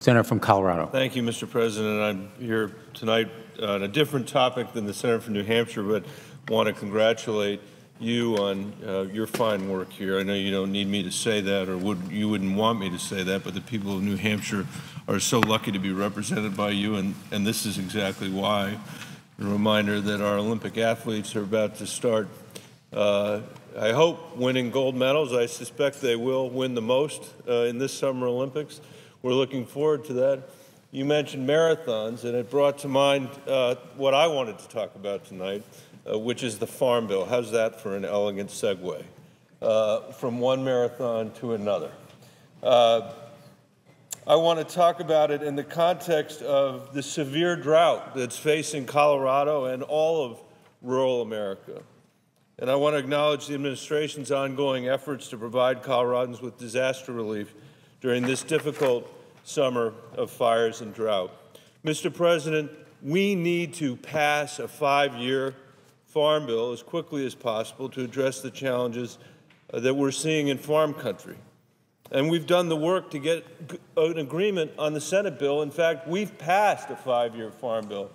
Senator from Colorado. Thank you, Mr. President. I'm here tonight on a different topic than the Senator from New Hampshire, but want to congratulate you on your fine work here. I know you don't need me to say that, or you wouldn't want me to say that, but the people of New Hampshire are so lucky to be represented by you, and this is exactly why. A reminder that our Olympic athletes are about to start, I hope, winning gold medals. I suspect they will win the most in this Summer Olympics. We're looking forward to that. You mentioned marathons, and it brought to mind what I wanted to talk about tonight, which is the Farm Bill. How's that for an elegant segue from one marathon to another? I want to talk about it in the context of the severe drought that's facing Colorado and all of rural America. And I want to acknowledge the administration's ongoing efforts to provide Coloradans with disaster relief during this difficult summer of fires and drought. Mr. President, we need to pass a 5-year farm bill as quickly as possible to address the challenges that we're seeing in farm country. And we've done the work to get an agreement on the Senate bill. In fact, we've passed a 5-year farm bill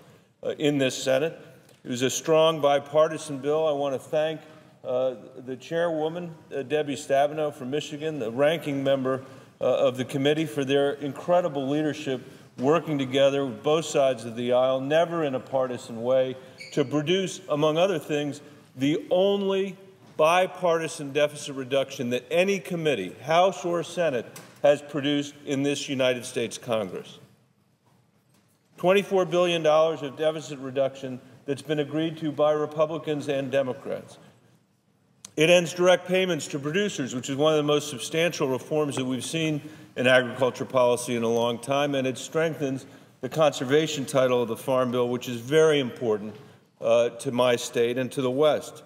in this Senate. It was a strong bipartisan bill. I want to thank the chairwoman, Debbie Stabenow from Michigan, the ranking member of the committee, for their incredible leadership, working together with both sides of the aisle, never in a partisan way, to produce, among other things, the only bipartisan deficit reduction that any committee, House or Senate, has produced in this United States Congress. $24 billion of deficit reduction that's been agreed to by Republicans and Democrats. It ends direct payments to producers, which is one of the most substantial reforms that we've seen in agriculture policy in a long time, and it strengthens the conservation title of the Farm Bill, which is very important to my state and to the West.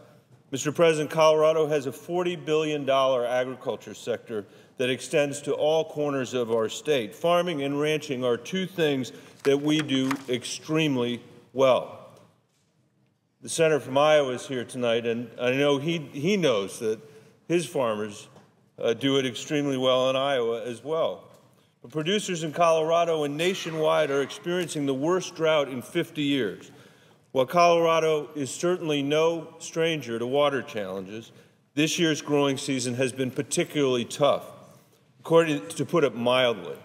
Mr. President, Colorado has a $40 billion agriculture sector that extends to all corners of our state. Farming and ranching are two things that we do extremely well. The senator from Iowa is here tonight, and I know he knows that his farmers do it extremely well in Iowa as well. But producers in Colorado and nationwide are experiencing the worst drought in 50 years. While Colorado is certainly no stranger to water challenges, this year's growing season has been particularly tough, to put it mildly.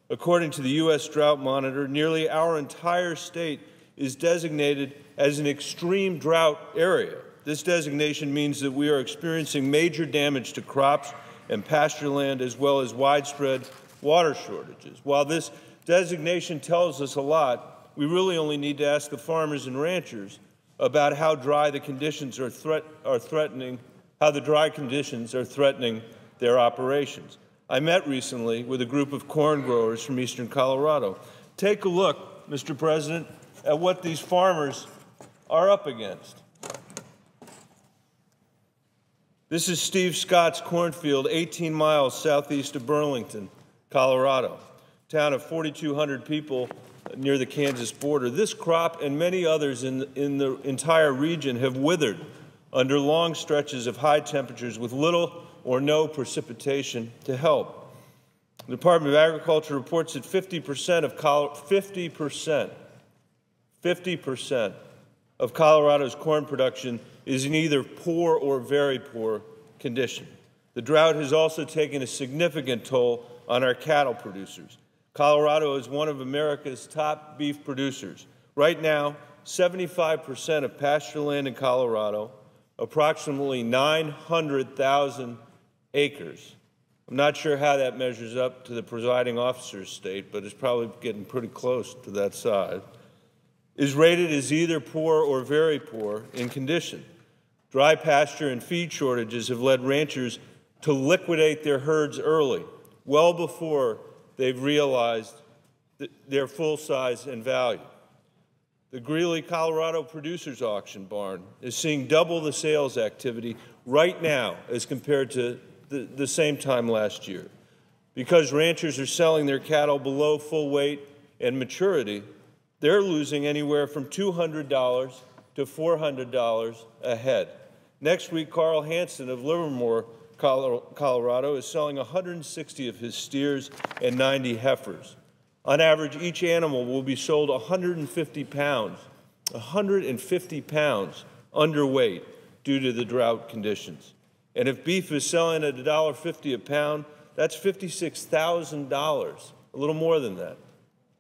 According to the U.S. Drought Monitor, nearly our entire state is designated as an extreme drought area. This designation means that we are experiencing major damage to crops and pasture land, as well as widespread water shortages. While this designation tells us a lot, we really only need to ask the farmers and ranchers about how dry the conditions are threatening their operations. I met recently with a group of corn growers from eastern Colorado. Take a look, Mr. President, at what these farmers are up against. This is Steve Scott's cornfield, 18 miles southeast of Burlington, Colorado, a town of 4,200 people near the Kansas border. This crop and many others in the entire region have withered under long stretches of high temperatures with little or no precipitation to help. The Department of Agriculture reports that 50% of Colorado's corn production is in either poor or very poor condition. The drought has also taken a significant toll on our cattle producers. Colorado is one of America's top beef producers. Right now, 75% of pasture land in Colorado, approximately 900,000 acres. I'm not sure how that measures up to the presiding officer's state, but it's probably getting pretty close to that size, is rated as either poor or very poor in condition. Dry pasture and feed shortages have led ranchers to liquidate their herds early, well before they've realized their full size and value. The Greeley, Colorado Producers Auction Barn is seeing double the sales activity right now as compared to the same time last year. Because ranchers are selling their cattle below full weight and maturity, they're losing anywhere from $200 to $400 a head. Next week, Carl Hansen of Livermore, Colorado, is selling 160 of his steers and 90 heifers. On average, each animal will be sold 150 pounds underweight due to the drought conditions. And if beef is selling at $1.50 a pound, that's $56,000, a little more than that.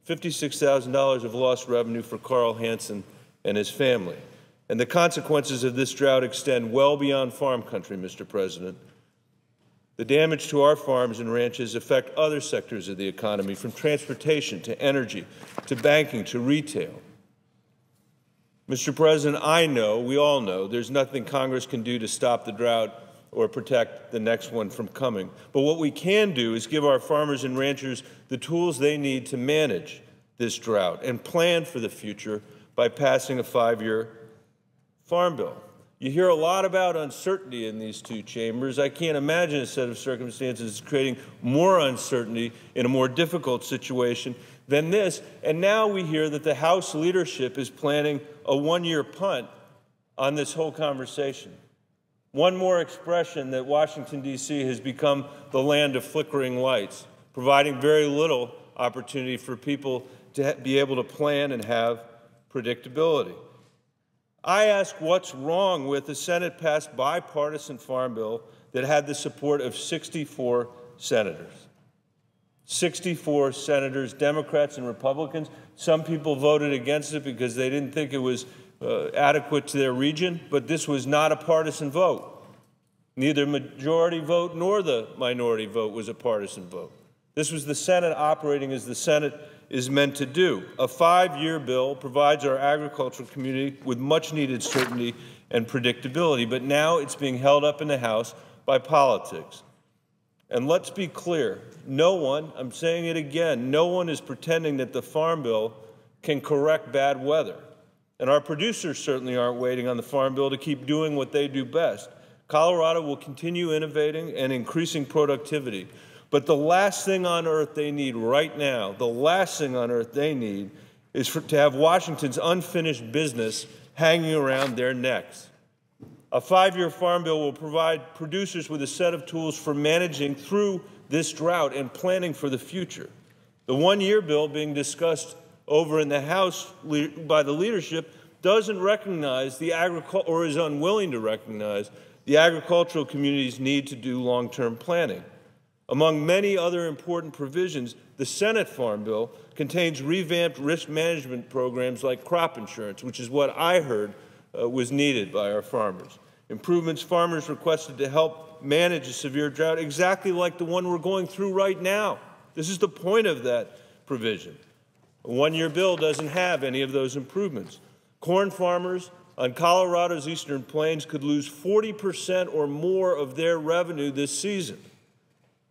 $56,000 of lost revenue for Carl Hansen and his family. And the consequences of this drought extend well beyond farm country, Mr. President. The damage to our farms and ranches affect other sectors of the economy, from transportation to energy to banking to retail. Mr. President, I know, we all know, there's nothing Congress can do to stop the drought or protect the next one from coming. But what we can do is give our farmers and ranchers the tools they need to manage this drought and plan for the future by passing a 5-year farm bill. You hear a lot about uncertainty in these two chambers. I can't imagine a set of circumstances creating more uncertainty in a more difficult situation than this. And now we hear that the House leadership is planning a 1-year punt on this whole conversation. One more expression that Washington, D.C. has become the land of flickering lights, providing very little opportunity for people to be able to plan and have predictability. I ask what's wrong with the Senate-passed bipartisan farm bill that had the support of 64 senators. 64 senators, Democrats and Republicans. Some people voted against it because they didn't think it was adequate to their region, but this was not a partisan vote. Neither majority vote nor the minority vote was a partisan vote. This was the Senate operating as the Senate is meant to do. A 5-year bill provides our agricultural community with much-needed certainty and predictability, but now it's being held up in the House by politics. And let's be clear, no one, I'm saying it again, no one is pretending that the Farm Bill can correct bad weather. And our producers certainly aren't waiting on the Farm Bill to keep doing what they do best. Colorado will continue innovating and increasing productivity. But the last thing on earth they need right now, the last thing on earth they need is to have Washington's unfinished business hanging around their necks. A 5-year farm bill will provide producers with a set of tools for managing through this drought and planning for the future. The 1-year bill being discussed over in the House by the leadership doesn't recognize the or is unwilling to recognize the agricultural community's need to do long-term planning. Among many other important provisions, the Senate Farm Bill contains revamped risk management programs like crop insurance, which is what I heard was needed by our farmers. Improvements farmers requested to help manage a severe drought, exactly like the one we're going through right now. This is the point of that provision. A 1-year bill doesn't have any of those improvements. Corn farmers on Colorado's eastern plains could lose 40% or more of their revenue this season.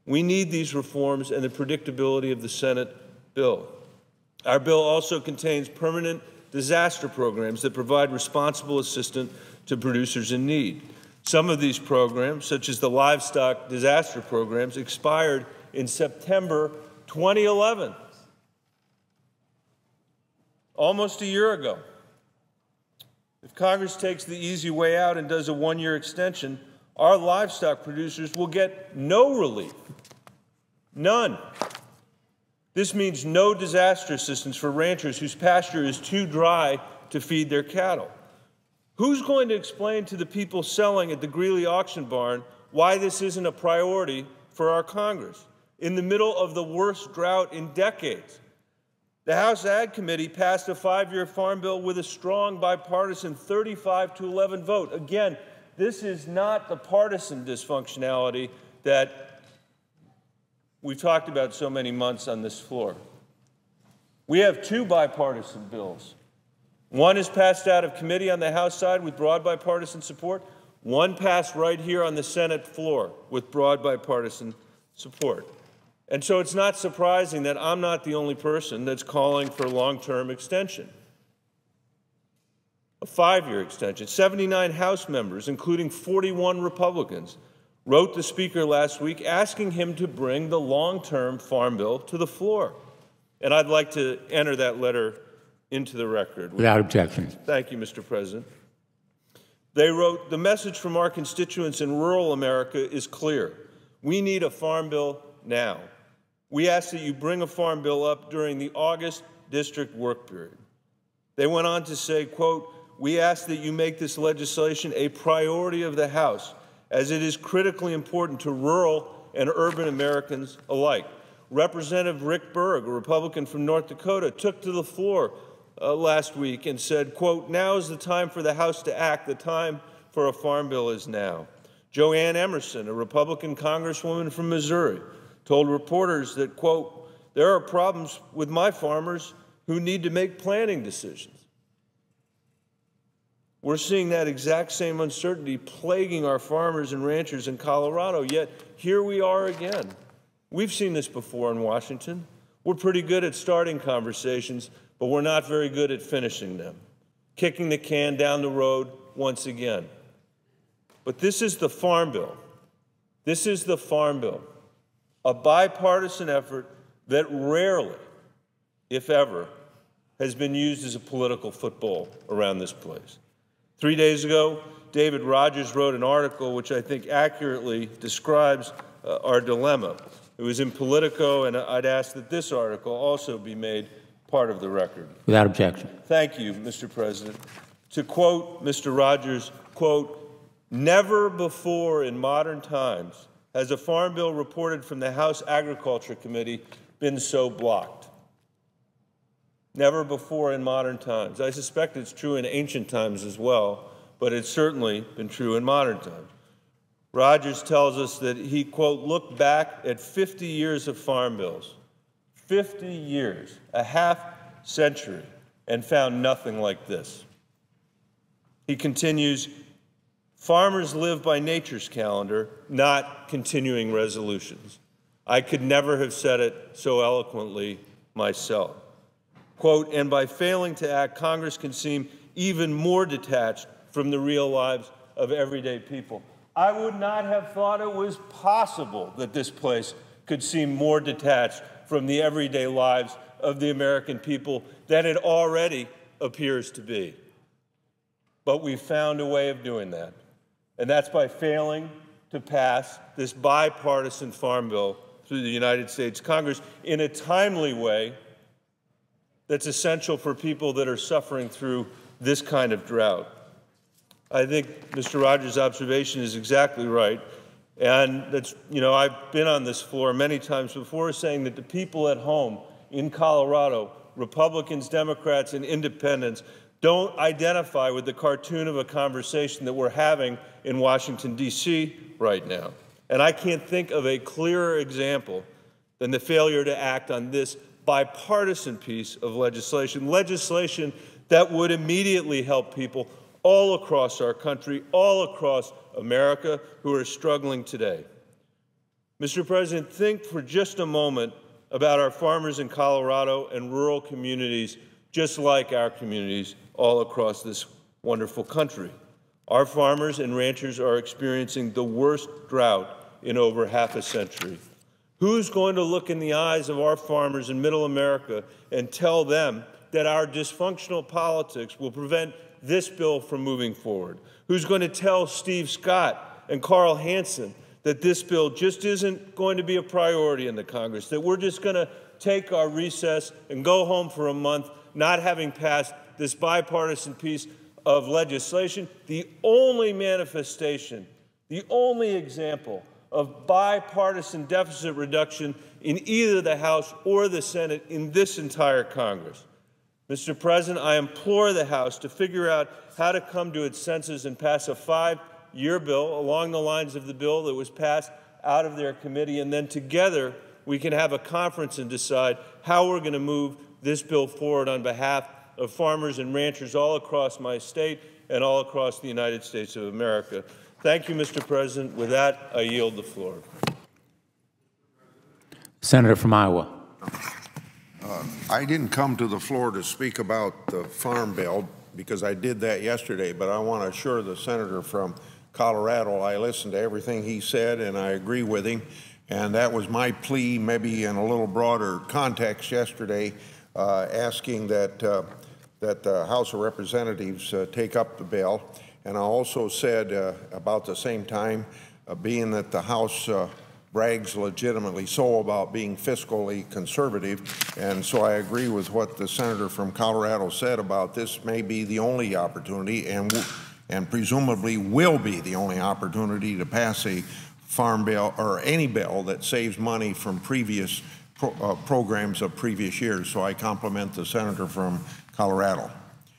We need these reforms and the predictability of the Senate bill. Our bill also contains permanent disaster programs that provide responsible assistance to producers in need. Some of these programs, such as the livestock disaster programs, expired in September 2011, almost a year ago. If Congress takes the easy way out and does a 1-year extension, our livestock producers will get no relief. None. This means no disaster assistance for ranchers whose pasture is too dry to feed their cattle. Who's going to explain to the people selling at the Greeley auction barn why this isn't a priority for our Congress in the middle of the worst drought in decades? The House Ag Committee passed a 5-year farm bill with a strong bipartisan 35-11 vote. Again, this is not the partisan dysfunctionality that we've talked about so many months on this floor. We have 2 bipartisan bills. One is passed out of committee on the House side with broad bipartisan support. One passed right here on the Senate floor with broad bipartisan support. And so it's not surprising that I'm not the only person that's calling for long-term extension. A 5-year extension. 79 House members, including 41 Republicans, wrote the Speaker last week asking him to bring the long-term farm bill to the floor. And I'd like to enter that letter into the record. Without objection. Thank you, Mr. President. They wrote, "The message from our constituents in rural America is clear. We need a farm bill now. We ask that you bring a farm bill up during the August district work period. They went on to say, quote, we ask that you make this legislation a priority of the House, as it is critically important to rural and urban Americans alike. Representative Rick Berg, a Republican from North Dakota, took to the floor last week and said, quote, now is the time for the House to act. The time for a farm bill is now. Joanne Emerson, a Republican congresswoman from Missouri, told reporters that, quote, there are problems with my farmers who need to make planning decisions. We're seeing that exact same uncertainty plaguing our farmers and ranchers in Colorado, yet here we are again. We've seen this before in Washington. We're pretty good at starting conversations, but we're not very good at finishing them, kicking the can down the road once again. But this is the Farm Bill. This is the Farm Bill, a bipartisan effort that rarely, if ever, has been used as a political football around this place. 3 days ago, David Rogers wrote an article which I think accurately describes our dilemma. It was in Politico, and I'd ask that this article also be made part of the record. Without objection. Thank you, Mr. President. To quote Mr. Rogers, quote, never before in modern times has a farm bill reported from the House Agriculture Committee been so blocked. Never before in modern times. I suspect it's true in ancient times as well, but it's certainly been true in modern times. Rogers tells us that he, quote, looked back at 50 years of farm bills, 50 years, a half century, and found nothing like this. He continues, farmers live by nature's calendar, not continuing resolutions. I could never have said it so eloquently myself. Quote, and by failing to act, Congress can seem even more detached from the real lives of everyday people. I would not have thought it was possible that this place could seem more detached from the everyday lives of the American people than it already appears to be. But we found a way of doing that, and that's by failing to pass this bipartisan farm bill through the United States Congress in a timely way that's essential for people that are suffering through this kind of drought. I think Mr. Rogers' observation is exactly right. And that's, I've been on this floor many times before saying that the people at home in Colorado, Republicans, Democrats, and independents, don't identify with the cartoon of a conversation that we're having in Washington, D.C. right now. And I can't think of a clearer example than the failure to act on this bipartisan piece of legislation that would immediately help people all across our country, all across America, who are struggling today. Mr. President, think for just a moment about our farmers in Colorado and rural communities just like our communities all across this wonderful country. Our farmers and ranchers are experiencing the worst drought in over half a century. Who's going to look in the eyes of our farmers in Middle America and tell them that our dysfunctional politics will prevent this bill from moving forward? Who's going to tell Steve Scott and Carl Hansen that this bill just isn't going to be a priority in the Congress, that we're just going to take our recess and go home for a month, not having passed this bipartisan piece of legislation, the only manifestation, the only example of bipartisan deficit reduction in either the House or the Senate in this entire Congress. Mr. President, I implore the House to figure out how to come to its senses and pass a 5-year bill along the lines of the bill that was passed out of their committee, and then together we can have a conference and decide how we're going to move this bill forward on behalf of farmers and ranchers all across my state and all across the United States of America. Thank you, Mr. President. With that, I yield the floor. Senator from Iowa. I didn't come to the floor to speak about the farm bill because I did that yesterday, but I want to assure the senator from Colorado I listened to everything he said and I agree with him, and that was my plea, maybe in a little broader context yesterday, asking that the House of Representatives take up the bill. And I also said about the same time, being that the House brags legitimately so about being fiscally conservative. And so I agree with what the senator from Colorado said about this may be the only opportunity and presumably will be the only opportunity to pass a farm bill or any bill that saves money from previous programs of previous years. So I compliment the senator from Colorado.